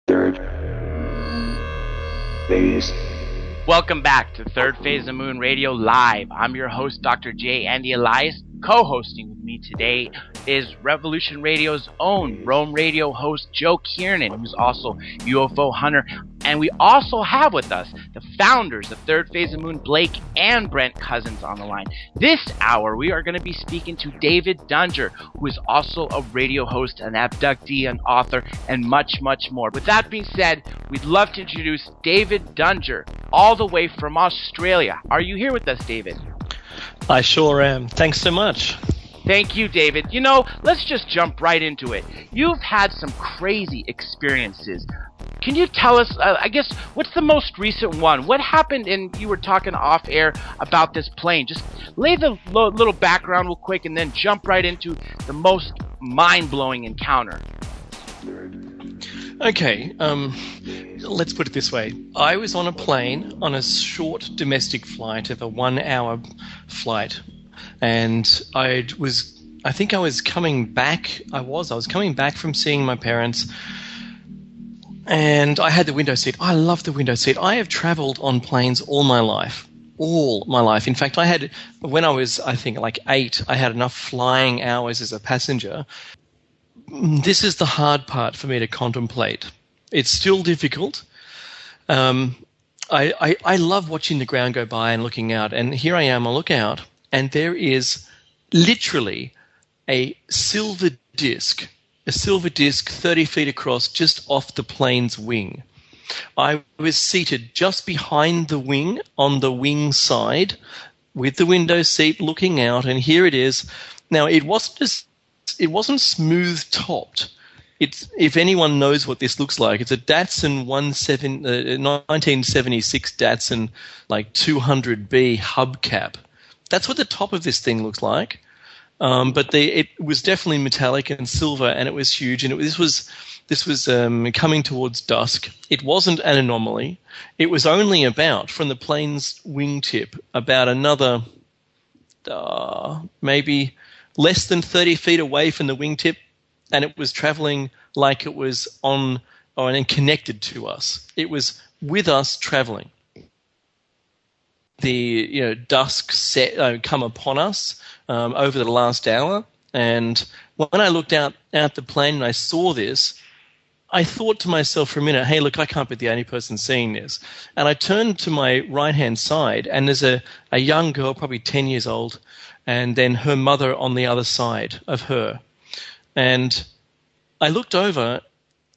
Third phase. Welcome back to Third Phase of Moon Radio Live. I'm your host, Dr. J. Andy Elias. Co-hosting with me today is Revolution Radio's own Rome Radio host, Joe Kiernan, who's also UFO hunter. And we also have with us the founders of Third Phase of Moon, Blake and Brent Cousins, on the line. This hour, we are going to be speaking to David Dunger, who is also a radio host, an abductee, an author, and much, much more. With that being said, we'd love to introduce David Dunger, all the way from Australia. Are you here with us, David? I sure am. Thanks so much. Thank you, David. You know, let's just jump right into it. You've had some crazy experiences. Can you tell us, I guess, what's the most recent one? What happened? And you were talking off air about this plane. Just lay the little background real quick and then jump right into the most mind-blowing encounter. Okay, let's put it this way. I was on a plane on a short domestic flight of a 1-hour flight, and I think I was coming back. I was coming back from seeing my parents, and I had the window seat. I love the window seat. I have traveled on planes all my life. In fact, when I was, I think, like 8, I had enough flying hours as a passenger. This is the hard part for me to contemplate. It's still difficult. I love watching the ground go by and looking out. And here I am, I look out, and there is literally a silver disc 30 feet across just off the plane's wing. I was seated just behind the wing on the wing side with the window seat looking out, and here it is. Now, it wasn't smooth topped. If anyone knows what this looks like, it's a Datsun 1976 Datsun like 200B hubcap. That's what the top of this thing looks like. But it was definitely metallic and silver, and it was huge. And this was coming towards dusk. It wasn't an anomaly. It was only about, from the plane's wingtip, about another maybe less than 30 feet away from the wingtip, and it was traveling like it was on and connected to us. It was with us traveling. The dusk set come upon us over the last hour, and when I looked out the plane and I saw this, I thought to myself for a minute, hey, look, I can't be the only person seeing this. And I turned to my right-hand side, and there's a young girl, probably 10 years old, and then her mother on the other side of her. And I looked over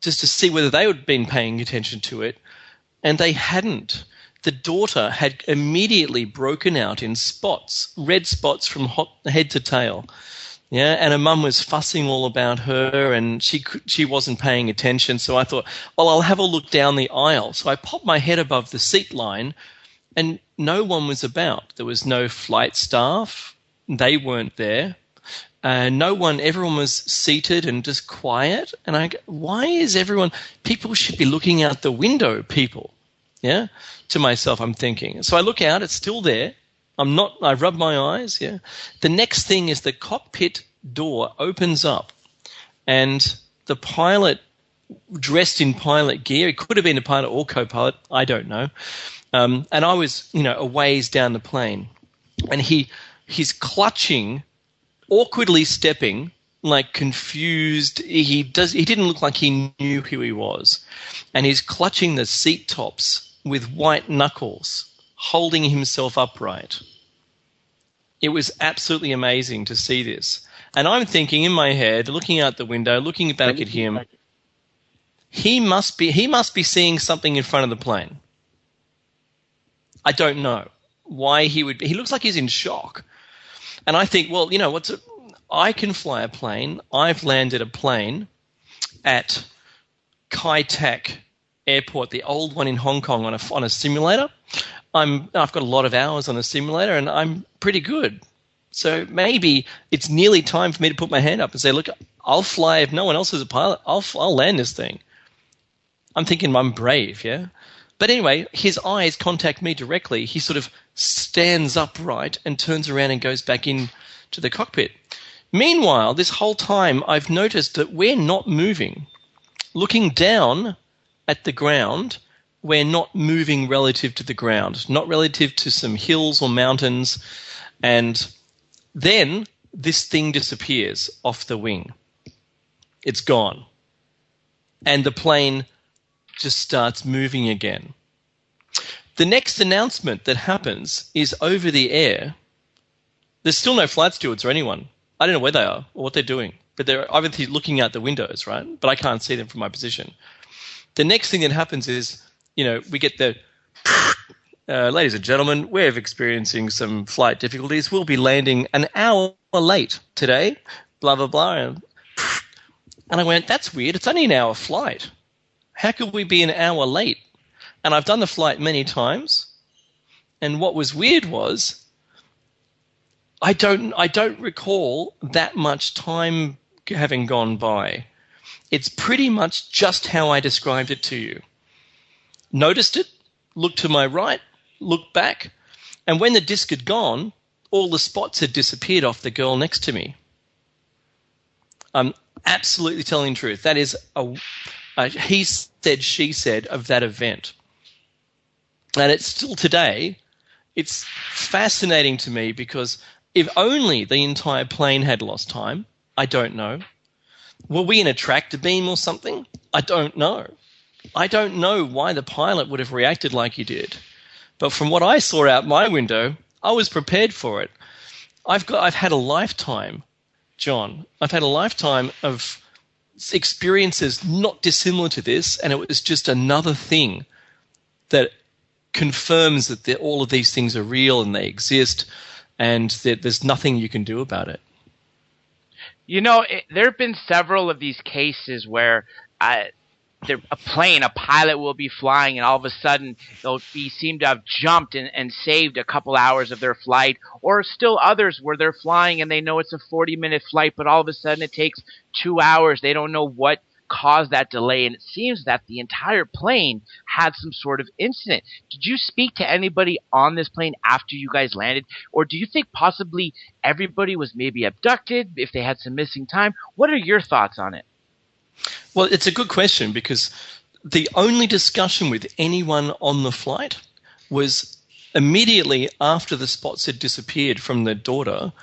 just to see whether they had been paying attention to it, and they hadn't. The daughter had immediately broken out in spots, red spots from head to tail. Yeah, and her mum was fussing all about her, and she wasn't paying attention. So I thought, well, I'll have a look down the aisle. So I popped my head above the seat line, and no one was about. There was no flight staff. They weren't there. Everyone was seated and just quiet. And I go, why is people should be looking out the window, people. Yeah, to myself, I'm thinking. So I look out, it's still there. I rub my eyes, yeah. The next thing is the cockpit door opens up, and the pilot, dressed in pilot gear, it could have been a pilot or co-pilot, I don't know. And I was, a ways down the plane, and he's clutching, awkwardly stepping, like confused. He didn't look like he knew who he was, and he's clutching the seat tops with white knuckles, holding himself upright. It was absolutely amazing to see this. And I'm thinking in my head, looking out the window, looking back at him, he must be seeing something in front of the plane. I don't know why he looks like he's in shock. And I think, well, I can fly a plane. I've landed a plane at Kai Tak Airport, the old one in Hong Kong, on a simulator. I've got a lot of hours on the simulator, and I'm pretty good. So maybe it's nearly time for me to put my hand up and say, look, I'll fly. If no one else is a pilot, I'll land this thing. I'm thinking I'm brave, yeah? But anyway, his eyes contact me directly. He sort of stands upright and turns around and goes back into the cockpit. Meanwhile, this whole time, I've noticed that we're not moving. Looking down at the ground, we're not moving relative to the ground, not relative to some hills or mountains. And then this thing disappears off the wing. It's gone. And the plane just starts moving again. The next announcement that happens is over the air. There's still no flight stewards or anyone. I don't know where they are or what they're doing, but they're obviously looking out the windows, right? But I can't see them from my position. The next thing that happens is, we get the, ladies and gentlemen, we're experiencing some flight difficulties. We'll be landing an hour late today, blah, blah, blah. And I went, that's weird. It's only an hour flight. How could we be an hour late? And I've done the flight many times. And what was weird was I don't recall that much time having gone by. It's pretty much just how I described it to you. Noticed it, looked to my right, looked back, and when the disc had gone, all the spots had disappeared off the girl next to me. I'm absolutely telling the truth. That is a he said, she said of that event. And it's still today, it's fascinating to me because if only the entire plane had lost time, I don't know. Were we in a tractor beam or something? I don't know. I don't know why the pilot would have reacted like he did. But from what I saw out my window, I was prepared for it. I've had a lifetime, John. I've had a lifetime of experiences not dissimilar to this, and it was just another thing that confirms that all of these things are real and they exist, and that there's nothing you can do about it. There have been several of these cases where a pilot will be flying, and all of a sudden they'll seem to have jumped and saved a couple hours of their flight, or still others where they're flying and they know it's a 40-minute flight, but all of a sudden it takes 2 hours. They don't know what caused that delay, and it seems that the entire plane had some sort of incident. Did you speak to anybody on this plane after you guys landed, or do you think possibly everybody was maybe abducted if they had some missing time? What are your thoughts on it? Well, it's a good question because the only discussion with anyone on the flight was immediately after the spots had disappeared from the daughter.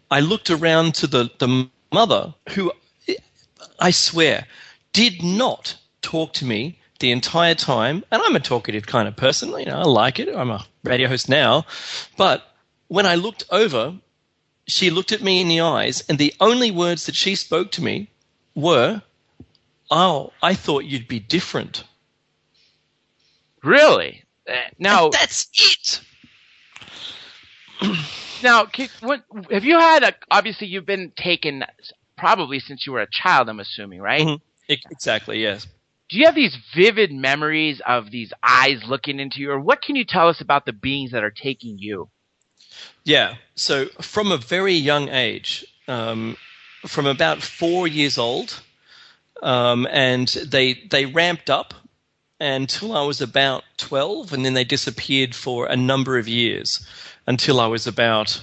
I looked around to the mother, who, I swear, did not talk to me the entire time. And I'm a talkative kind of person. I like it. I'm a radio host now. But when I looked over, she looked at me in the eyes, and the only words that she spoke to me were, "Oh, I thought you'd be different." Really? Now, and that's it. Now, have you had obviously you've been taken probably since you were a child, I'm assuming, right? Mm-hmm. Exactly, yes. Do you have these vivid memories of these eyes looking into you, or what can you tell us about the beings that are taking you? Yeah, so from a very young age, from about 4 years old, and they ramped up until I was about 12, and then they disappeared for a number of years until I was about,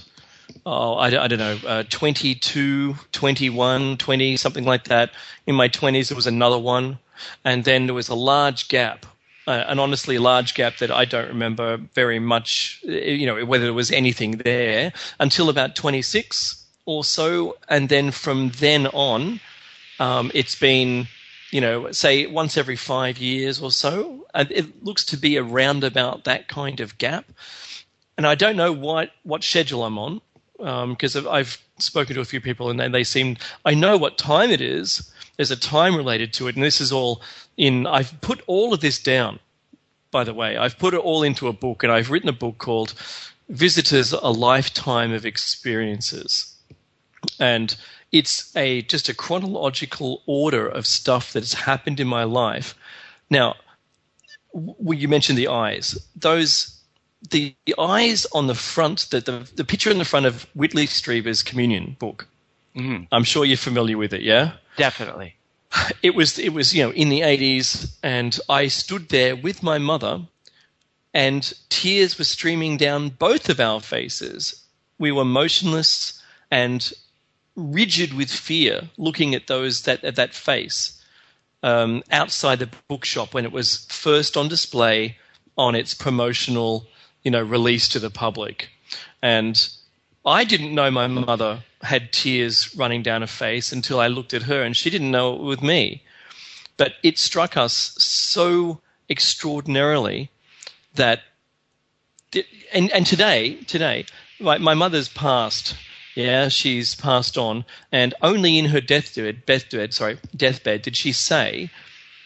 I don't know, 22, 21, 20, something like that. In my 20s, there was another one, and then there was a large gap, an honestly large gap that I don't remember very much, whether there was anything there, until about 26 or so, and then from then on, it's been, say once every 5 years or so. And it looks to be around about that kind of gap. And I don't know what schedule I'm on, because I've spoken to a few people and they seem, I know what time it is. There's a time related to it. And this is all I've put all of this down, by the way. I've put it all into a book, and I've written a book called Visitors, A Lifetime of Experiences. And it's just a chronological order of stuff that has happened in my life. Now, you mentioned the eyes. The eyes on the front, the picture in the front of Whitley Strieber's Communion book. Mm-hmm. I'm sure you're familiar with it, yeah? Definitely. It was in the 80s, and I stood there with my mother, and tears were streaming down both of our faces. We were motionless and rigid with fear, looking at that face. outside the bookshop when it was first on display on its promotional, release to the public. And I didn't know my mother had tears running down her face until I looked at her, and she didn't know it with me. But it struck us so extraordinarily that, and today, my mother's passed. Yeah, she's passed on, and only in her deathbed did she say,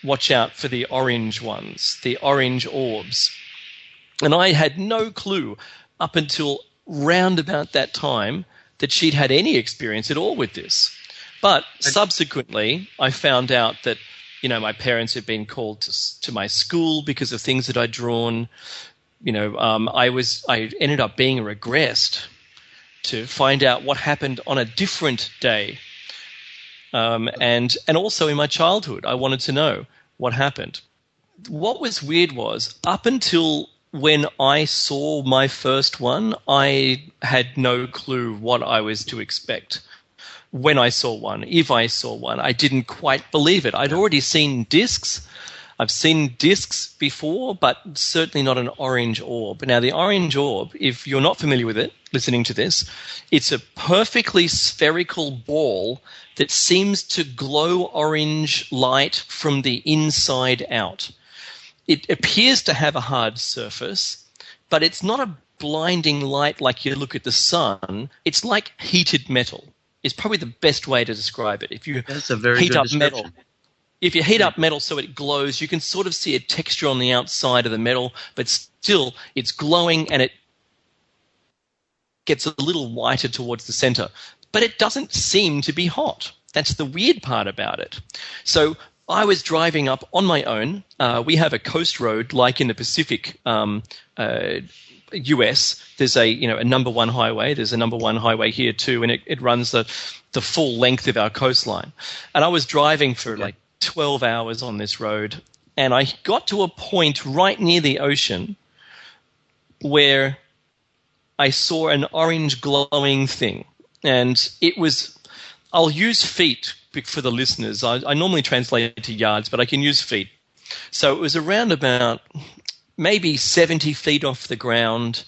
"Watch out for the orange ones, the orange orbs." And I had no clue up until round about that time that she'd had any experience at all with this. But subsequently, I found out that, my parents had been called to my school because of things that I'd drawn. I ended up being regressed to find out what happened on a different day. And also in my childhood, I wanted to know what happened. What was weird was, up until when I saw my first one, I had no clue what I was to expect. When I saw one, if I saw one, I didn't quite believe it. I'd already seen discs. I've seen discs before, but certainly not an orange orb. Now, the orange orb, if you're not familiar with it, listening to this, it's a perfectly spherical ball that seems to glow orange light from the inside out. It appears to have a hard surface, but it's not a blinding light like you look at the sun. It's like heated metal. It's probably the best way to describe it. If you heat up metal, if you heat up metal so it glows, you can sort of see a texture on the outside of the metal, but still it's glowing and it gets a little whiter towards the center. But it doesn't seem to be hot. That's the weird part about it. So I was driving up on my own. We have a coast road like in the Pacific US. There's a number one highway. There's a number one highway here too, and it runs the full length of our coastline. And I was driving for like 12 hours on this road, and I got to a point right near the ocean where I saw an orange glowing thing. And it was, I'll use feet for the listeners. I normally translate it to yards, but I can use feet. So it was around about maybe 70 feet off the ground.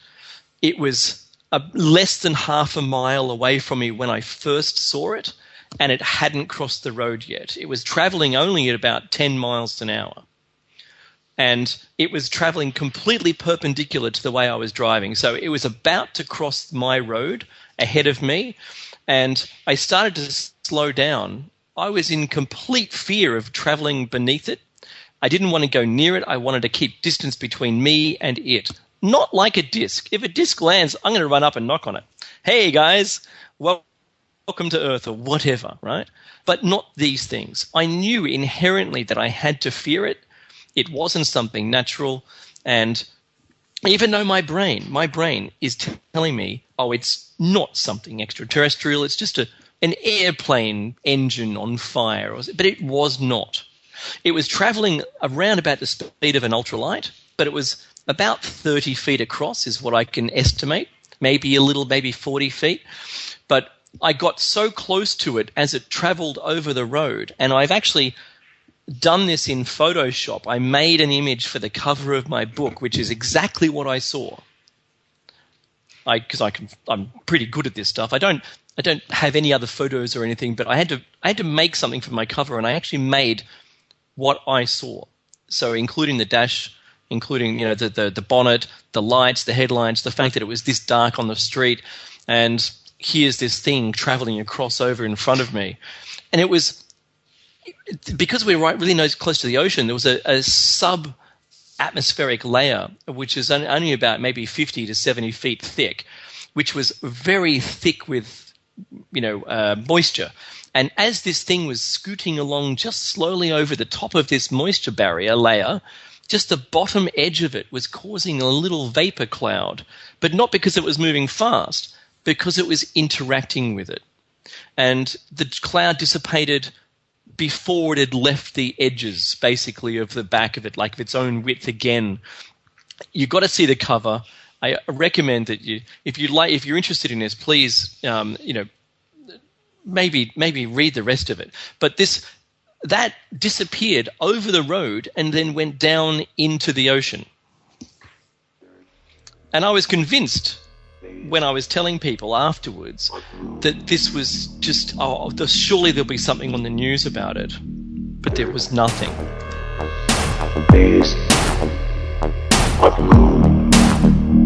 It was less than half a mile away from me when I first saw it, and it hadn't crossed the road yet. It was traveling only at about 10 miles an hour. And it was traveling completely perpendicular to the way I was driving. So it was about to cross my road ahead of me, and I started to slow down. I was in complete fear of traveling beneath it. I didn't want to go near it. I wanted to keep distance between me and it. Not like a disc. If a disc lands, I'm going to run up and knock on it. Hey, guys, welcome to Earth or whatever, right? But not these things. I knew inherently that I had to fear it. It wasn't something natural. And even though my brain is telling me, oh, it's not something extraterrestrial, it's just an airplane engine on fire. But it was not. It was traveling around about the speed of an ultralight, but it was about 30 feet across is what I can estimate, maybe 40 feet. But I got so close to it as it traveled over the road, and I've actually done this in Photoshop. I made an image for the cover of my book, which is exactly what I saw. I'm pretty good at this stuff. I don't have any other photos or anything, but I had to make something for my cover, and I actually made what I saw. So including the dash, including the bonnet, the lights, the headlights, the fact that it was this dark on the street, and here's this thing traveling across over in front of me. And it was, because we're really close to the ocean, there was a sub-atmospheric layer, which is only about maybe 50 to 70 feet thick, which was very thick with moisture. And as this thing was scooting along just slowly over the top of this moisture barrier layer, just the bottom edge of it was causing a little vapor cloud, but not because it was moving fast, because it was interacting with it. And the cloud dissipated before it had left the edges, basically, of the back of it, like of its own width again. You've got to see the cover. I recommend that if you're interested in this, please, maybe read the rest of it. But this, that disappeared over the road and then went down into the ocean. And I was convinced when I was telling people afterwards that this was just, surely there'll be something on the news about it. But there was nothing. Days of moon.